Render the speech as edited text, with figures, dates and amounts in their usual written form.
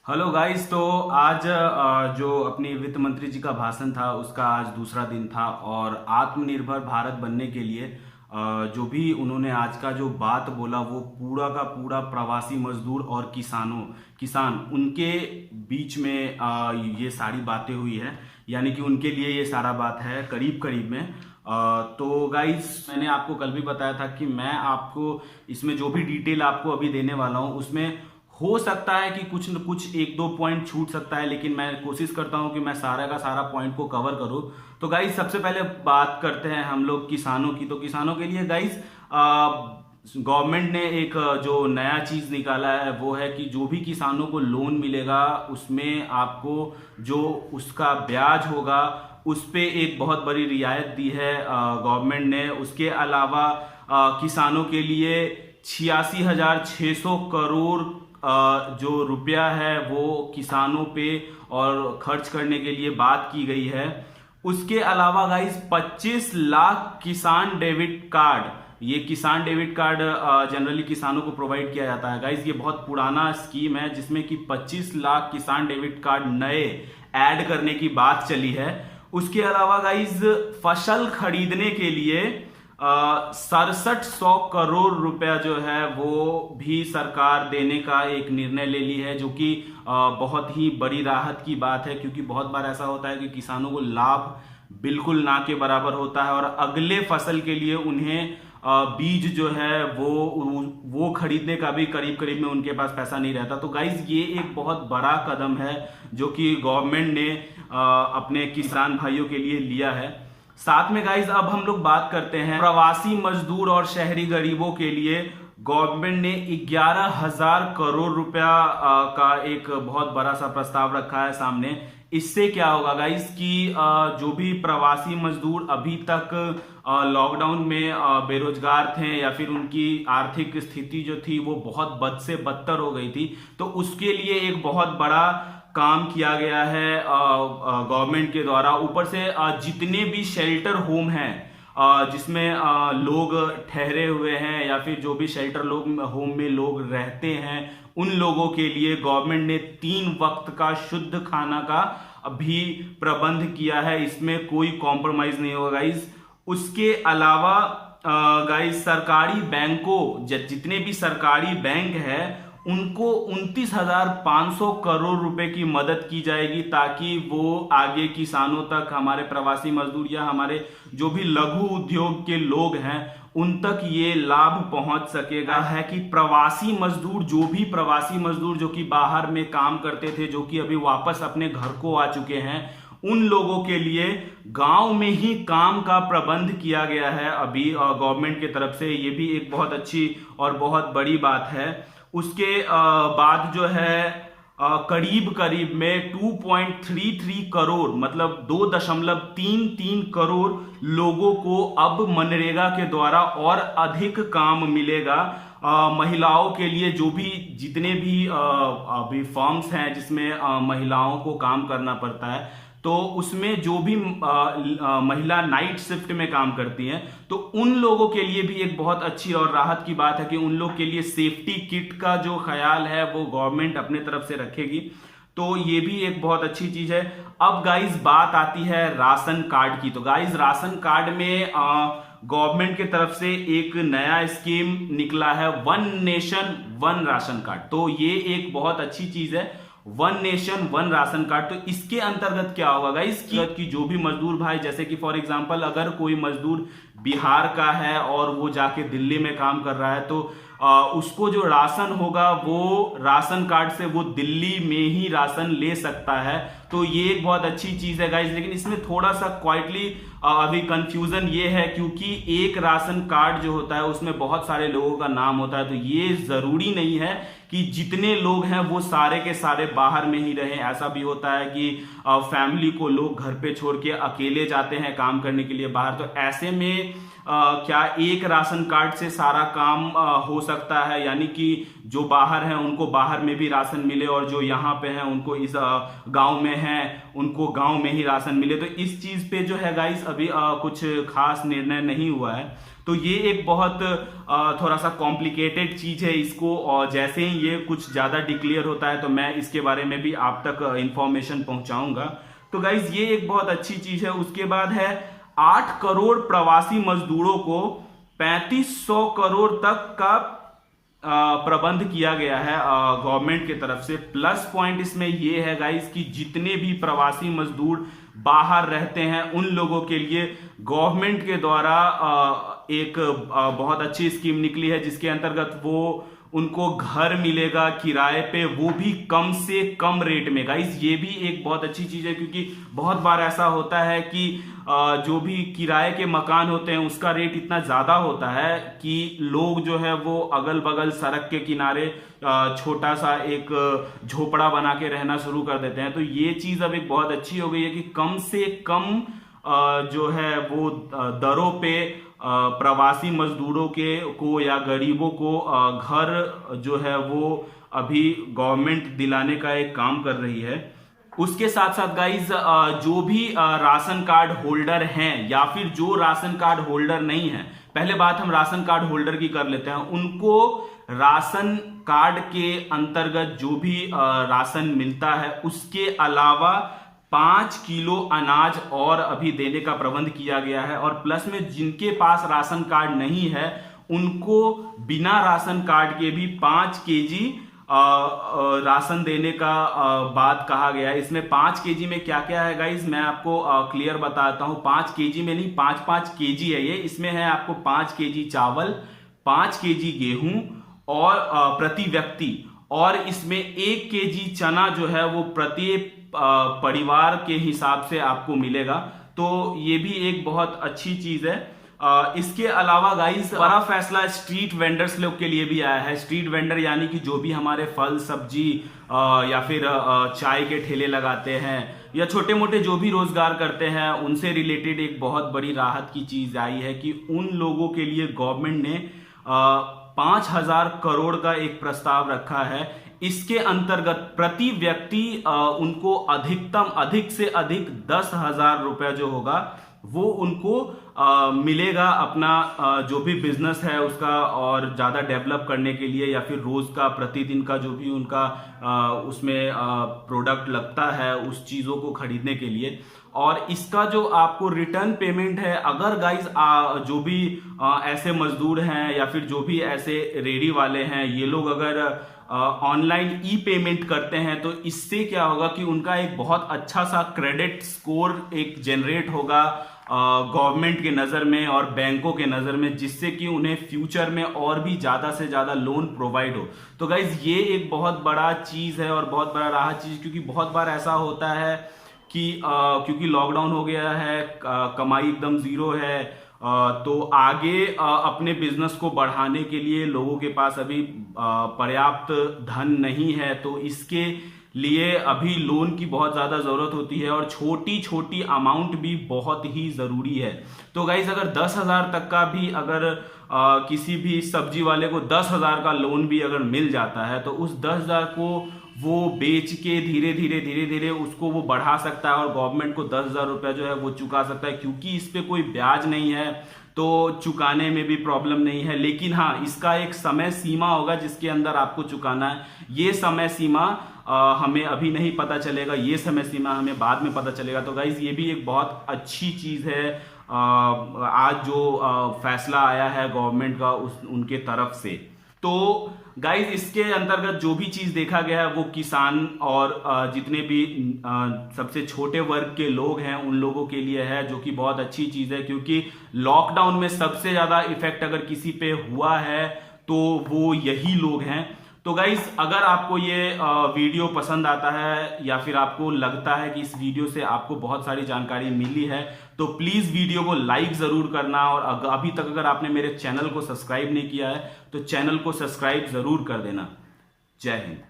Hello guys. तो आज जो अपनी वित्त मंत्री जी का भाषण था उसका आज दूसरा दिन था और आत्मनिर्भर भारत बनने के लिए जो भी उन्होंने आज का जो बात बोला वो पूरा का पूरा प्रवासी मजदूर और किसान उनके बीच में ये सारी बातें हुई है। यानी कि उनके लिए ये सारा बात है करीब करीब में। तो गाइस, मैंने आपको कल भी बताया था कि मैं आपको इसमें जो भी डिटेल आपको अभी देने वाला हूँ उसमें हो सकता है कि कुछ न कुछ एक दो पॉइंट छूट सकता है, लेकिन मैं कोशिश करता हूं कि मैं सारा का सारा पॉइंट को कवर करूं। तो गाइस, सबसे पहले बात करते हैं हम लोग किसानों की। तो किसानों के लिए गाइस, गवर्नमेंट ने एक जो नया चीज निकाला है वो है कि जो भी किसानों को लोन मिलेगा उसमें आपको जो उसका ब्याज होगा उस पे एक बहुत बड़ी रियायत दी है गवर्नमेंट ने। उसके अलावा किसानों के लिए 86,600 करोड़ जो रुपया है वो किसानों पे और खर्च करने के लिए बात की गई है। उसके अलावा गाइस 25 लाख किसान डेबिट कार्ड, ये किसान डेबिट कार्ड जनरली किसानों को प्रोवाइड किया जाता है। गाइस, ये बहुत पुराना स्कीम है जिसमें कि 25 लाख किसान डेबिट कार्ड नए ऐड करने की बात चली है। उसके अलावा गाइस, फसल खरीदने के लिए 6700 करोड़ रुपया जो है वो भी सरकार देने का एक निर्णय ले ली है, जो कि बहुत ही बड़ी राहत की बात है। क्योंकि बहुत बार ऐसा होता है कि किसानों को लाभ बिल्कुल ना के बराबर होता है और अगले फसल के लिए उन्हें बीज जो है वो खरीदने का भी करीब करीब में उनके पास पैसा नहीं रहता। तो गाइज, ये एक बहुत बड़ा कदम है जो कि गवर्नमेंट ने अपने किसान भाइयों के लिए लिया है। साथ में गाइज, अब हम लोग बात करते हैं प्रवासी मजदूर और शहरी गरीबों के लिए। गवर्नमेंट ने 11,000 करोड़ रुपया का एक बहुत बड़ा सा प्रस्ताव रखा है सामने। इससे क्या होगा गाइज कि जो भी प्रवासी मजदूर अभी तक लॉकडाउन में बेरोजगार थे या फिर उनकी आर्थिक स्थिति जो थी वो बहुत बद से बदतर हो गई थी, तो उसके लिए एक बहुत बड़ा काम किया गया है गवर्नमेंट के द्वारा। ऊपर से जितने भी शेल्टर होम हैं जिसमें लोग ठहरे हुए हैं या फिर जो भी शेल्टर होम में लोग रहते हैं, उन लोगों के लिए गवर्नमेंट ने 3 वक्त का शुद्ध खाना का भी प्रबंध किया है। इसमें कोई कॉम्प्रोमाइज नहीं होगा गाइस। उसके अलावा गाइस, सरकारी बैंकों जितने भी सरकारी बैंक है उनको 29,500 करोड़ रुपए की मदद की जाएगी, ताकि वो आगे किसानों तक, हमारे प्रवासी मजदूर या हमारे जो भी लघु उद्योग के लोग हैं उन तक ये लाभ पहुंच सकेगा। है कि प्रवासी मजदूर जो कि बाहर में काम करते थे, जो कि अभी वापस अपने घर को आ चुके हैं, उन लोगों के लिए गांव में ही काम का प्रबंध किया गया है अभी गवर्नमेंट की तरफ से। ये भी एक बहुत अच्छी और बहुत बड़ी बात है। उसके बाद जो है करीब करीब में 2.33 करोड़, मतलब 2.33 करोड़ लोगों को अब मनरेगा के द्वारा और अधिक काम मिलेगा। महिलाओं के लिए जो भी जितने भी अभी फर्म्स हैं जिसमें महिलाओं को काम करना पड़ता है, तो उसमें जो भी महिला नाइट शिफ्ट में काम करती हैं, तो उन लोगों के लिए भी एक बहुत अच्छी और राहत की बात है कि उन लोग के लिए सेफ्टी किट का जो ख्याल है वो गवर्नमेंट अपने तरफ से रखेगी। तो ये भी एक बहुत अच्छी चीज है। अब गाइस, बात आती है राशन कार्ड की। तो गाइस, राशन कार्ड में गवर्नमेंट की तरफ से एक नया स्कीम निकला है, one nation one ration card. तो ये एक बहुत अच्छी चीज है, one nation one ration card. तो इसके अंतर्गत क्या होगा गाइस कि जो भी मजदूर भाई, जैसे कि फॉर एग्जांपल अगर कोई मजदूर बिहार का है और वो जाके दिल्ली में काम कर रहा है, तो उसको जो राशन होगा वो राशन कार्ड से वो दिल्ली में ही राशन ले सकता है। तो ये एक बहुत अच्छी चीज है गाइस। लेकिन इसमें थोड़ा सा क्वाइटली अभी कंफ्यूजन ये है, क्योंकि एक राशन कार्ड जो होता है उसमें बहुत सारे लोगों का नाम होता है। तो ये जरूरी नहीं है कि जितने लोग हैं वो सारे के सारे बाहर में ही रहें। ऐसा भी होता है कि फैमिली को लोग घर पे छोड़ के अकेले जाते हैं काम करने के लिए बाहर। तो ऐसे में क्या एक राशन कार्ड से सारा काम हो सकता है, यानी कि जो बाहर हैं उनको बाहर में भी राशन मिले और जो यहाँ पे हैं उनको इस गांव में हैं उनको गांव में ही राशन मिले। तो इस चीज पे जो है गाइस अभी कुछ खास निर्णय नहीं हुआ है। तो ये एक बहुत थोड़ा सा कॉम्प्लिकेटेड चीज है इसको, और जैसे ही ये कुछ ज्यादा डिक्लेयर होता है तो मैं इसके बारे में भी आप तक इंफॉर्मेशन पहुंचाऊंगा। तो गाइस ये एक बहुत अच्छी चीज है। उसके बाद है 8 करोड़ प्रवासी मजदूरों को 3500 करोड़ तक का प्रबंध किया गया है गवर्नमेंट की तरफ से। प्लस पॉइंट इसमें ये है गाइस कि जितने भी प्रवासी मजदूर बाहर रहते हैं उन लोगों के लिए गवर्नमेंट के द्वारा एक बहुत अच्छी स्कीम निकली है, जिसके अंतर्गत वो उनको घर मिलेगा किराए पे, वो भी कम से कम रेट में। गाइस ये भी एक बहुत अच्छी चीज है, क्योंकि बहुत बार ऐसा होता है कि जो भी किराए के मकान होते हैं उसका रेट इतना ज्यादा होता है कि लोग जो है वो अगल बगल सड़क के किनारे छोटा सा एक झोपड़ा बना के रहना शुरू कर देते हैं। तो ये चीज अब एक बहुत अच्छी हो गई है कि कम से कम जो है वो दरों पे प्रवासी मजदूरों को या गरीबों को घर जो है वो अभी गवर्नमेंट दिलाने का एक काम कर रही है। उसके साथ साथ गाइज जो भी राशन कार्ड होल्डर हैं या फिर जो राशन कार्ड होल्डर नहीं है, पहले बात हम राशन कार्ड होल्डर की कर लेते हैं, उनको राशन कार्ड के अंतर्गत जो भी राशन मिलता है उसके अलावा 5 किलो अनाज और अभी देने का प्रबंध किया गया है। और प्लस में जिनके पास राशन कार्ड नहीं है उनको बिना राशन कार्ड के भी 5 केजी राशन देने का बात कहा गया है। इसमें 5 केजी में क्या क्या है गाइज मैं आपको क्लियर बताता हूं। 5 केजी में नहीं, 5-5 केजी है ये। इसमें है आपको 5 केजी चावल, 5 केजी गेहूं और प्रति व्यक्ति, और इसमें 1 केजी चना जो है वो प्रत्येक परिवार के हिसाब से आपको मिलेगा। तो ये भी एक बहुत अच्छी चीज है। इसके अलावा गाइस बड़ा फैसला स्ट्रीट वेंडर्स लोग के लिए भी आया है। स्ट्रीट वेंडर यानी कि जो भी हमारे फल सब्जी या फिर चाय के ठेले लगाते हैं या छोटे मोटे जो भी रोजगार करते हैं उनसे रिलेटेड एक बहुत बड़ी राहत की चीज आई है कि उन लोगों के लिए गवर्नमेंट ने 5,000 करोड़ का एक प्रस्ताव रखा है। इसके अंतर्गत प्रति व्यक्ति उनको अधिक से अधिक 10,000 रुपया जो होगा वो उनको मिलेगा अपना जो भी बिजनेस है उसका और ज्यादा डेवलप करने के लिए, या फिर रोज का प्रतिदिन का जो भी उनका उसमें प्रोडक्ट लगता है उस चीजों को खरीदने के लिए। और इसका जो आपको रिटर्न पेमेंट है, अगर गाइज जो भी ऐसे मजदूर हैं या फिर जो भी ऐसे रेडी वाले हैं ये लोग अगर ऑनलाइन ई पेमेंट करते हैं तो इससे क्या होगा कि उनका एक बहुत अच्छा सा क्रेडिट स्कोर एक जनरेट होगा गवर्नमेंट के नजर में और बैंकों के नजर में, जिससे कि उन्हें फ्यूचर में और भी ज्यादा से ज्यादा लोन प्रोवाइड हो। तो गाइज ये एक बहुत बड़ा चीज है और बहुत बड़ा राहत चीज, क्योंकि बहुत बार ऐसा होता है कि क्योंकि लॉकडाउन हो गया है, कमाई एकदम जीरो है, तो आगे अपने बिजनेस को बढ़ाने के लिए लोगों के पास अभी पर्याप्त धन नहीं है। तो इसके लिए अभी लोन की बहुत ज्यादा जरूरत होती है और छोटी छोटी अमाउंट भी बहुत ही जरूरी है। तो गाइज अगर 10,000 तक का भी अगर किसी भी सब्जी वाले को 10,000 का लोन भी अगर मिल जाता है तो उस 10,000 को वो बेच के धीरे धीरे उसको वो बढ़ा सकता है और गवर्नमेंट को 10,000 रुपया जो है वो चुका सकता है, क्योंकि इस पे कोई ब्याज नहीं है तो चुकाने में भी प्रॉब्लम नहीं है। लेकिन हाँ, इसका एक समय सीमा होगा जिसके अंदर आपको चुकाना है। ये समय सीमा हमें अभी नहीं पता चलेगा, ये समय सीमा हमें बाद में पता चलेगा। तो गाइज ये भी एक बहुत अच्छी चीज है आज जो फैसला आया है गवर्नमेंट का उनके तरफ से। तो गाइज इसके अंतर्गत जो भी चीज देखा गया है वो किसान और जितने भी सबसे छोटे वर्ग के लोग हैं उन लोगों के लिए है, जो कि बहुत अच्छी चीज है, क्योंकि लॉकडाउन में सबसे ज्यादा इफेक्ट अगर किसी पे हुआ है तो वो यही लोग हैं। तो गाइज अगर आपको ये वीडियो पसंद आता है या फिर आपको लगता है कि इस वीडियो से आपको बहुत सारी जानकारी मिली है तो प्लीज वीडियो को लाइक जरूर करना, और अभी तक अगर आपने मेरे चैनल को सब्सक्राइब नहीं किया है तो चैनल को सब्सक्राइब जरूर कर देना। जय हिंद।